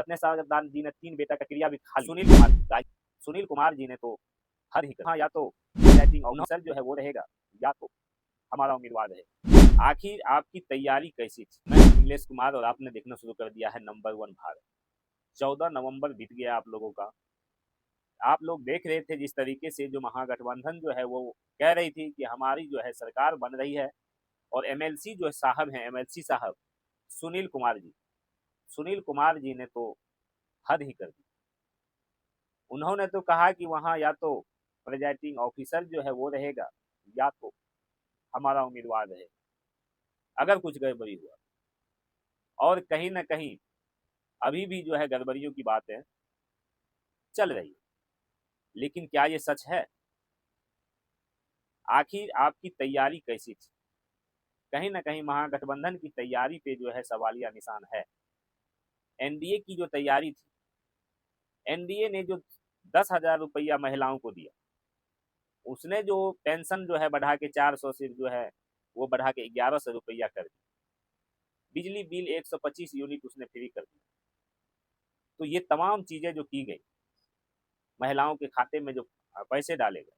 रत्नेश्वर जी ने 3 बेटा का क्रिया भी खा लिया। सुनील कुमार जी ने तो हर ही हाँ, या तो प्रिजाइडिंग ऑफिसर जो है वो रहेगा या तो हमारा उम्मीदवार रहे। आखिर आपकी तैयारी कैसी थी? मैं कमलेश कुमार और आपने देखना शुरू कर दिया है नंबर 1 भारत। 14 नवंबर बीत गया आप लोगों का। आप लोग देख रहे थे जिस तरीके से जो महागठबंधन जो है वो कह रही थी कि हमारी जो है सरकार बन रही है, और एमएलसी जो साहब हैं, एमएलसी साहब सुनील कुमार जी ने तो हद ही कर दी। उन्होंने तो कहा कि वहां या तो प्रिजाइडिंग ऑफिसर जो है वो रहेगा या तो हमारा उम्मीदवार रहे अगर कुछ गड़बड़ी हुआ। और कहीं ना कहीं अभी भी जो है गड़बड़ियों की बातें चल रही है, लेकिन क्या ये सच है? आखिर आपकी तैयारी कैसी थी? कहीं ना कहीं महागठबंधन की तैयारी पे जो है सवालिया निशान है। एनडीए की जो तैयारी थी, एनडीए ने जो 10,000 रुपया महिलाओं को दिया, उसने जो पेंशन जो है बढ़ा के 400 से जो है वो बढ़ा के 1100 रुपया कर दी। बिजली बिल 125 यूनिट उसने फ्री कर दिया। तो ये तमाम चीजें जो की गई, महिलाओं के खाते में जो पैसे डाले गए,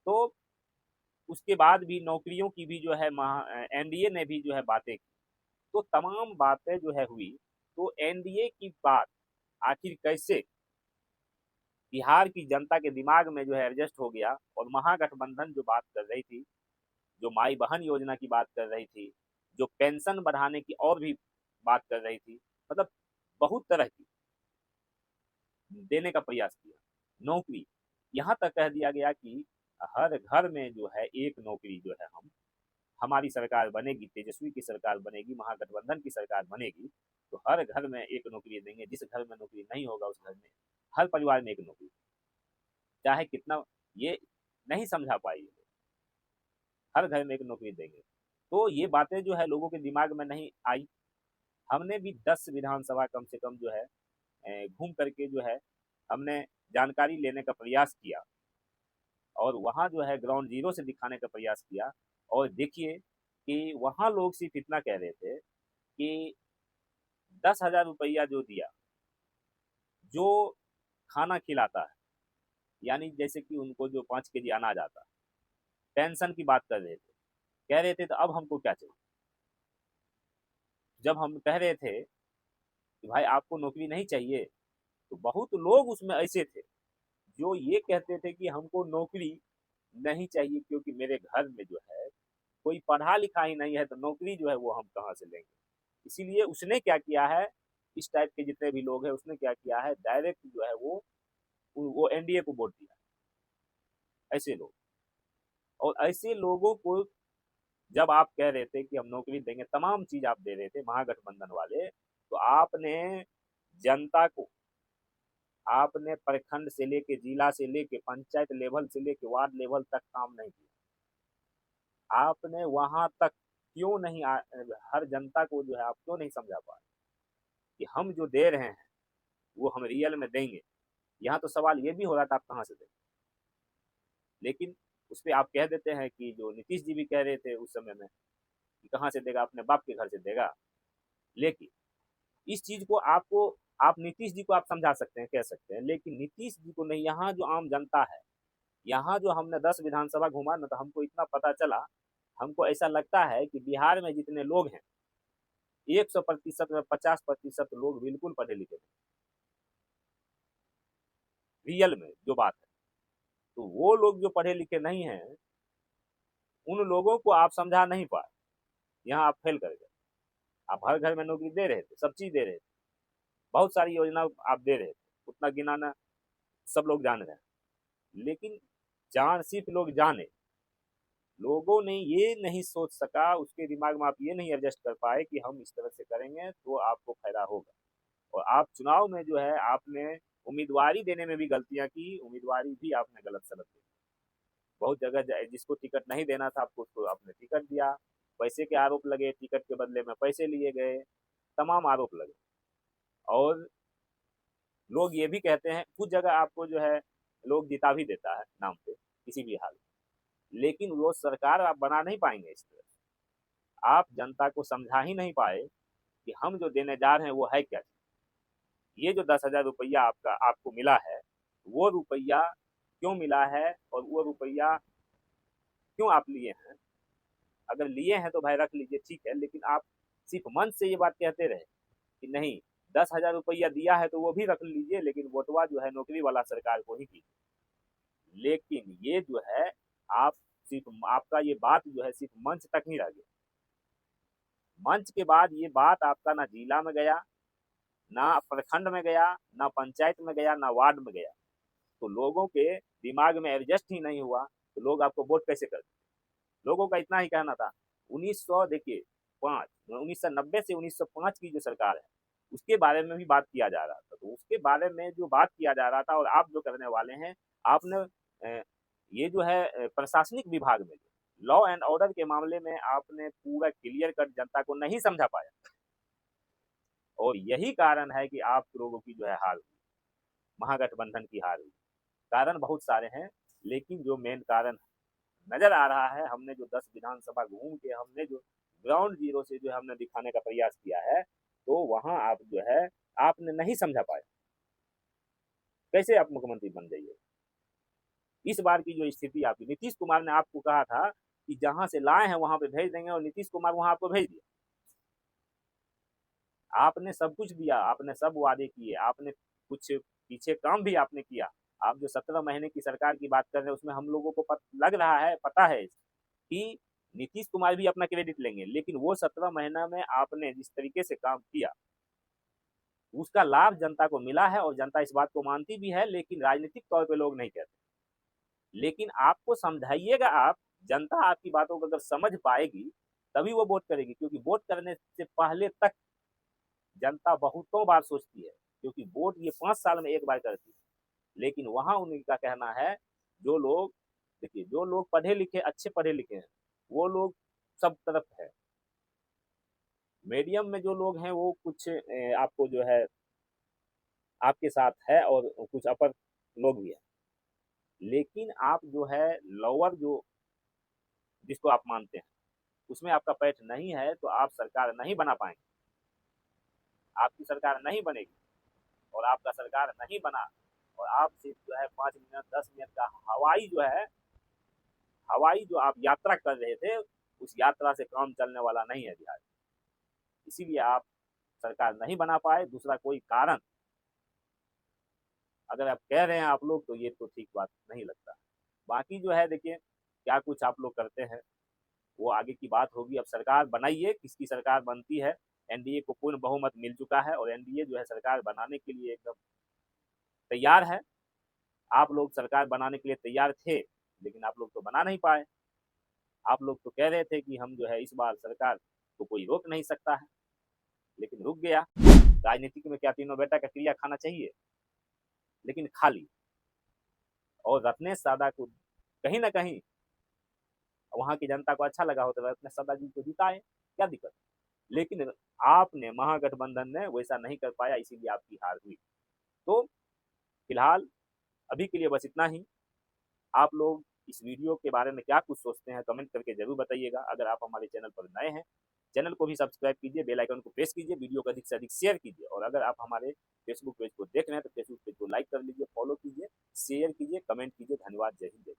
तो उसके बाद भी नौकरियों की भी जो है एनडीए ने भी जो है बातें की। तो तमाम बातें जो है हुई, तो एनडीए की बात आखिर कैसे बिहार की जनता के दिमाग में जो है एडजस्ट हो गया, और महागठबंधन जो बात कर रही थी, जो माई बहन योजना की बात कर रही थी, जो पेंशन बढ़ाने की और भी बात कर रही थी, मतलब बहुत तरह की देने का प्रयास किया। नौकरी यहाँ तक कह दिया गया कि हर घर में जो है एक नौकरी जो है हमारी सरकार बनेगी, तेजस्वी की सरकार बनेगी, महागठबंधन की सरकार बनेगी, तो हर घर में एक नौकरी देंगे। जिस घर में नौकरी नहीं होगा उस घर में हर परिवार में एक नौकरी, चाहे कितना ये नहीं समझा पाई, हर घर में एक नौकरी देंगे। तो ये बातें जो है लोगों के दिमाग में नहीं आई। हमने भी 10 विधानसभा कम से कम जो है घूम करके जो है हमने जानकारी लेने का प्रयास किया, और वहाँ जो है ग्राउंड जीरो से दिखाने का प्रयास किया। और देखिए कि वहाँ लोग सिर्फ इतना कह रहे थे कि 10,000 रुपया जो दिया, जो खाना खिलाता है, यानी जैसे कि उनको जो 5 केजी अनाज आता है, पेंशन की बात कर रहे थे, कह रहे थे तो अब हमको क्या चाहिए। जब हम कह रहे थे कि भाई आपको नौकरी नहीं चाहिए, तो बहुत लोग उसमें ऐसे थे जो ये कहते थे कि हमको नौकरी नहीं चाहिए, क्योंकि मेरे घर में जो है कोई पढ़ा लिखा ही नहीं है, तो नौकरी जो है वो हम कहाँ से लेंगे। इसीलिए उसने क्या किया है, इस टाइप के जितने भी लोग हैं उसने क्या किया है, डायरेक्ट जो है वो एनडीए को वोट दिया। ऐसे लोग, और ऐसे लोगों को जब आप कह रहे थे कि हम नौकरी देंगे, तमाम चीज आप दे रहे थे महागठबंधन वाले, तो आपने जनता को, आपने प्रखंड से लेके जिला से लेके पंचायत लेवल से लेके वार्ड लेवल तक काम नहीं किया। आपने वहां तक क्यों नहीं हर जनता को जो है आप क्यों नहीं समझा पाए कि हम जो दे रहे हैं वो हम रियल में देंगे। यहाँ तो सवाल ये भी हो रहा था आप कहाँ से देंगे, लेकिन उस पर आप कह देते हैं कि जो नीतीश जी भी कह रहे थे उस समय में कि कहाँ से देगा, अपने बाप के घर से देगा। लेकिन इस चीज को आपको, आप नीतीश जी को आप समझा सकते हैं, कह सकते हैं, लेकिन नीतीश जी को नहीं। यहाँ जो आम जनता है, यहाँ जो हमने 10 विधानसभा घूमा ना, तो हमको इतना पता चला, हमको ऐसा लगता है कि बिहार में जितने लोग हैं 100% में 50% लोग बिल्कुल पढ़े लिखे नहीं, रियल में जो बात है। तो वो लोग जो पढ़े लिखे नहीं हैं, उन लोगों को आप समझा नहीं पाए, यहाँ आप फेल कर गए। आप हर घर में नौकरी दे रहे थे, सब चीज दे रहे थे, बहुत सारी योजना आप दे रहे थे, उतना गिनाना सब लोग जान रहे हैं, लेकिन जान सिर्फ लोग जाने, लोगों ने ये नहीं सोच सका, उसके दिमाग में आप ये नहीं एडजस्ट कर पाए कि हम इस तरह से करेंगे तो आपको फायदा होगा। और आप चुनाव में जो है आपने उम्मीदवारी देने में भी गलतियां की, उम्मीदवारी भी आपने गलत सलत दी। बहुत जगह जिसको टिकट नहीं देना था आपको उसको आपने टिकट दिया, पैसे के आरोप लगे, टिकट के बदले में पैसे लिए गए, तमाम आरोप लगे। और लोग ये भी कहते हैं कुछ जगह आपको जो है लोग जिता भी देता है नाम पे किसी भी हाल में, लेकिन वो सरकार आप बना नहीं पाएंगे इस तरह से। आप जनता को समझा ही नहीं पाए कि हम जो देने जा रहे हैं वो है क्या। ये जो 10,000 रुपया आपको मिला है, वो रुपया क्यों मिला है और वो रुपया क्यों आप लिए हैं? अगर लिए हैं तो भाई रख लीजिए, ठीक है, लेकिन आप सिर्फ मन से ये बात कहते रहे कि नहीं 10,000 रुपया दिया है तो वो भी रख लीजिए, लेकिन वोटवा जो है नौकरी वाला सरकार को ही कीजिए। लेकिन ये जो है आप सिर्फ आपका ये बात जो है सिर्फ मंच तक ही रह गया। मंच के बाद ये बात आपका ना जिला में गया, ना प्रखंड में गया, ना पंचायत में गया, ना वार्ड में गया। तो लोगों के दिमाग में एडजस्ट ही नहीं हुआ, तो लोग आपको वोट कैसे करते? लोगों का इतना ही कहना था। 1900 देखिए 5 1990 से 1905 की जो सरकार है उसके बारे में भी बात किया जा रहा था, तो उसके बारे में जो बात किया जा रहा था और आप जो करने वाले हैं, आपने ये जो है प्रशासनिक विभाग में लॉ एंड ऑर्डर के मामले में आपने पूरा क्लियर कट जनता को नहीं समझा पाया, और यही कारण है कि आप लोगों की जो है हार हुई, महागठबंधन की हार हुई। कारण बहुत सारे हैं, लेकिन जो मेन कारण नजर आ रहा है, हमने जो 10 विधानसभा घूम के हमने जो ग्राउंड जीरो से जो हमने दिखाने का प्रयास किया है, तो वहां आप जो है आपने नहीं समझा पाया कैसे आप मुख्यमंत्री बन जाइए। इस बार की जो स्थिति आपकी, नीतीश कुमार ने आपको कहा था कि जहां से लाए हैं वहां पे भेज देंगे, और नीतीश कुमार वहां आपको भेज दिया। आपने सब कुछ दिया, आपने सब वादे किए, आपने कुछ पीछे काम भी आपने किया। आप जो 17 महीने की सरकार की बात कर रहे हैं उसमें हम लोगों को लग रहा है, पता है कि नीतीश कुमार भी अपना क्रेडिट लेंगे, लेकिन वो 17 महीना में आपने जिस तरीके से काम किया उसका लाभ जनता को मिला है, और जनता इस बात को मानती भी है, लेकिन राजनीतिक तौर पे लोग नहीं कहते। लेकिन आपको समझाइएगा आप, जनता आपकी बातों को अगर समझ पाएगी तभी वो वोट करेगी, क्योंकि वोट करने से पहले तक जनता बहुतों बार सोचती है, क्योंकि वोट ये 5 साल में एक बार करती है। लेकिन वहां उनका कहना है, जो लोग देखिए जो लोग पढ़े लिखे, अच्छे पढ़े लिखे हैं, वो लोग सब तरफ है। मीडियम में जो लोग हैं वो कुछ आपको जो है आपके साथ है, और कुछ अपर लोग भी हैं। लेकिन आप जो है लोअर जो जिसको आप मानते हैं उसमें आपका पैठ नहीं है, तो आप सरकार नहीं बना पाएंगे, आपकी सरकार नहीं बनेगी, और आपका सरकार नहीं बना, और आप सिर्फ जो है 5 मिनट 10 मिनट का हवाई जो आप यात्रा कर रहे थे, उस यात्रा से काम चलने वाला नहीं है बिहार। इसीलिए आप सरकार नहीं बना पाए। दूसरा कोई कारण अगर आप कह रहे हैं आप लोग, तो ये तो ठीक बात नहीं लगता। बाकी जो है देखिए क्या कुछ आप लोग करते हैं वो आगे की बात होगी। अब सरकार बनाइए, किसकी सरकार बनती है। एनडीए को पूर्ण बहुमत मिल चुका है, और एनडीए जो है सरकार बनाने के लिए एकदम तैयार है। आप लोग सरकार बनाने के लिए तैयार थे, लेकिन आप लोग तो बना नहीं पाए। आप लोग तो कह रहे थे कि हम जो है इस बार सरकार को कोई रोक नहीं सकता है, लेकिन रुक गया। राजनीतिक में क्या तीनों बेटा का क्रिया खाना चाहिए, लेकिन खा ली। और रत्नेश सादा को कहीं ना कहीं वहां की जनता को अच्छा लगा होता, रत्नेश सादा जी को जिताए, क्या दिक्कत। लेकिन आपने महागठबंधन ने वैसा नहीं कर पाया, इसीलिए आपकी हार हुई। तो फिलहाल अभी के लिए बस इतना ही। आप लोग इस वीडियो के बारे में क्या कुछ सोचते हैं कमेंट करके जरूर बताइएगा। अगर आप हमारे चैनल पर नए हैं, चैनल को भी सब्सक्राइब कीजिए, बेल आइकन को प्रेस कीजिए, वीडियो को अधिक से अधिक शेयर कीजिए। और अगर आप हमारे फेसबुक पेज को देख रहे हैं तो फेसबुक पेज को लाइक कर लीजिए, फॉलो कीजिए, शेयर कीजिए, कमेंट कीजिए। धन्यवाद। जय हिंद।